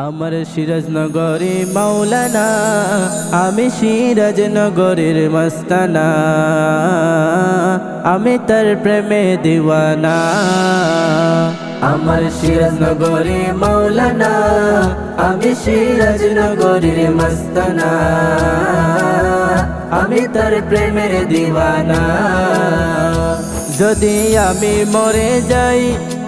আমার সিরাজনগরী মাওলানা, আমি সিরাজনগরীর মস্তানা, আমি তার প্রেমে দিওয়ানা। আমার সিরাজনগরী মাওলানা, আমি সিরাজনগরীর মস্তানা, আমি তার প্রেমের দিওয়ানা। যদি আমি মরে যাই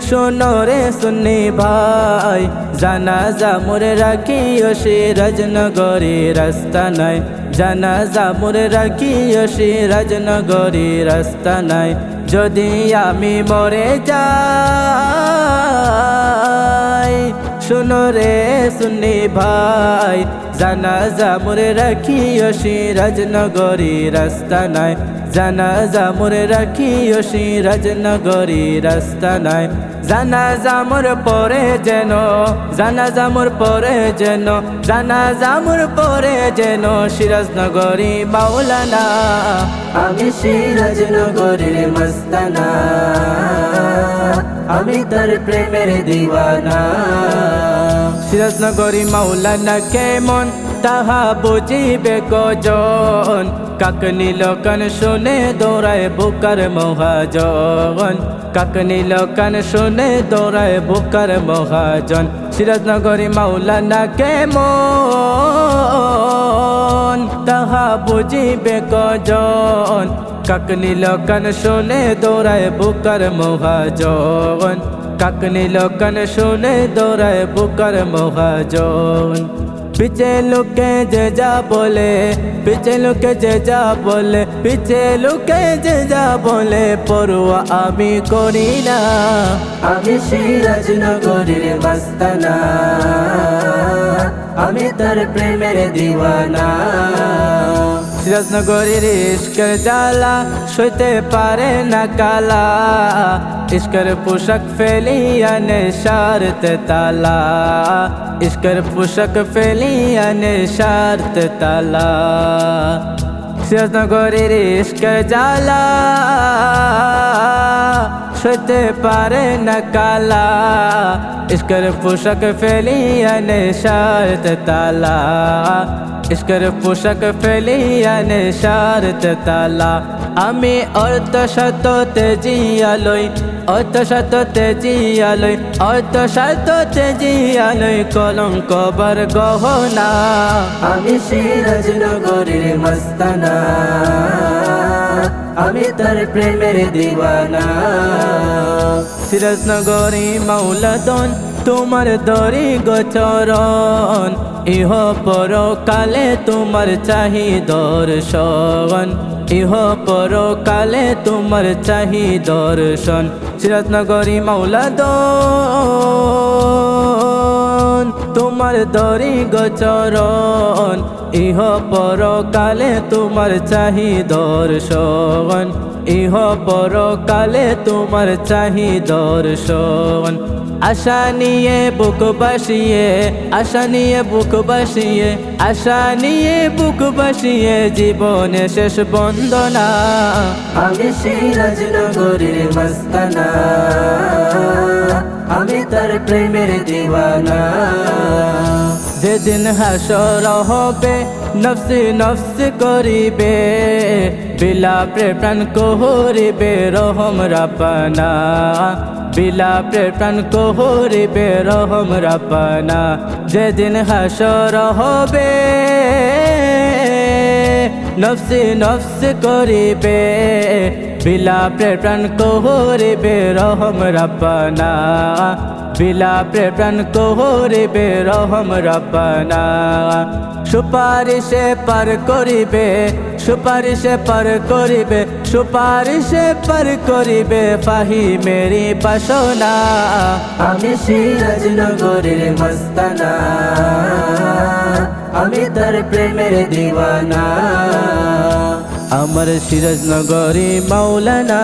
শোনো রে সুন্নি ভাই, জানাজা মোরে রাখিও সিরাজনগরীর আস্তানায়, জানাজা মোরে রাখিও সিরাজনগরীর আস্তানায়। যদি আমি মরে যাই শোনো রে সুন্নি ভাই, জানাজা মোরে রাখিও সিরাজনগরীর আস্তানায়, জানাজা মোরে রাখিও সিরাজনগরীর আস্তানায়। জানাজা মোর পরে যেন, জানাজা মোর পরে যেন, জানাজা মোর পরে যেন সিরাজনগরী মাওলানা, আমি সিরাজনগরীর মস্তানা, আমি তার প্রেমের দিওয়ানা। সিরাজনগরী মাওলানা কেমন তাহা বুঝিবে কজন, কাকনি লোকন শুনে দৌড়ায় বুকার মহাজন, কাকনি লোকন শুনে দৌড়ায় বুকার মহাজন। সিরাজনগরী মাওলানা কেমন তাহা বুঝিবে কজন, কাকনি লোকন শুনে দৌড়ায় বুকার মহাজন, কাকনি লোকন শুনে দৌড়ায় বুকার মহাজন। পিছে লুকে যে যা বলে, পিছে লুকে যে যা বলে, পিছে লুকে যে যা বলে পরোয়া আমি করি না, আমি সিরাজনগরীর মস্তানা, আমি তার প্রেমের দিওয়ানা। সিরাজনগরীর ইশকের জ্বালা সইতে পারে না কালা, ইশকের পোশাক ফেলিয়া নেশারতে তালা, ইশকের পোশাক ফেলিয়া নেশারতে তালা। সিরাজনগরীর ইশকের জ্বালা সইতে পারে না কালা, ইশকের পোশাক ফেলিয়া নেশারতে তালা, ইশকের পোশাক ফেলিয়া নেশারতে তালা। আমি অর্থ শত তেজিয়ালই, অর্থ শত তেজিয়ালই, অর্থ শত তেজিয়ালই কলঙ্ক বার গহনা, আমি সিরাজনগরীর মস্তানা, আমি তার প্রেমের দিওয়ানা। সিরাজনগরী মাওলাদন তোমার দরি গোচরণ, ইহ পর কালে তোমার চাহি দর্শন, ইহ পর কালে তোমার চাহি দর্শন। সিরাজনগরী মাওলাদন তোমার দরি গোচরণ, ইহ পর কালে তোমার চাহি দর্শন, ইহ পর কালে তোমার চাহি দর্শন। আশা নিয়ে বুক বাসিয়ে, আশা নিয়ে বুক বাসিয়ে, আশা নিয়ে বুক বাসিয়ে জীবনে শেষ বন্দনা, আমি সিরাজনগরীর মস্তানা, আমি তার প্রেমের দিওয়ানা। যেদিন হাসর হবে নফসি নফসি করিবে, বিলাপে প্রাণ কহরিবে রহম রাব্বানা, বিলাপে প্রাণ কহরিবে রহম রাব্বানা। যেদিন হাসর হবে নফসি নফসি করিবে, বিলাপে প্রাণ কহরিবে রহম রাব্বানা, বিলাপে প্রাণ কহরিবে রহম রাব্বানা। সুপারিশে পার করিবে, সুপারিশে পার করিবে, সুপারিশে পার করিবে ফাহি মেরি বাসনা, আমি সিরাজনগরীর মস্তানা, আমি তার প্রেমের দিওয়ানা। আমার সিরাজনগরী মাওলানা,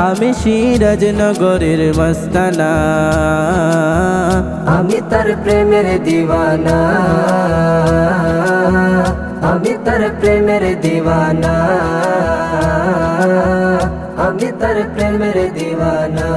আমি সিরাজনগরীর মস্তানা, আমি তার প্রেমের দিওয়ানা, আমি তার প্রেমের দিওয়ানা, আমি তার প্রেমের দিওয়ানা।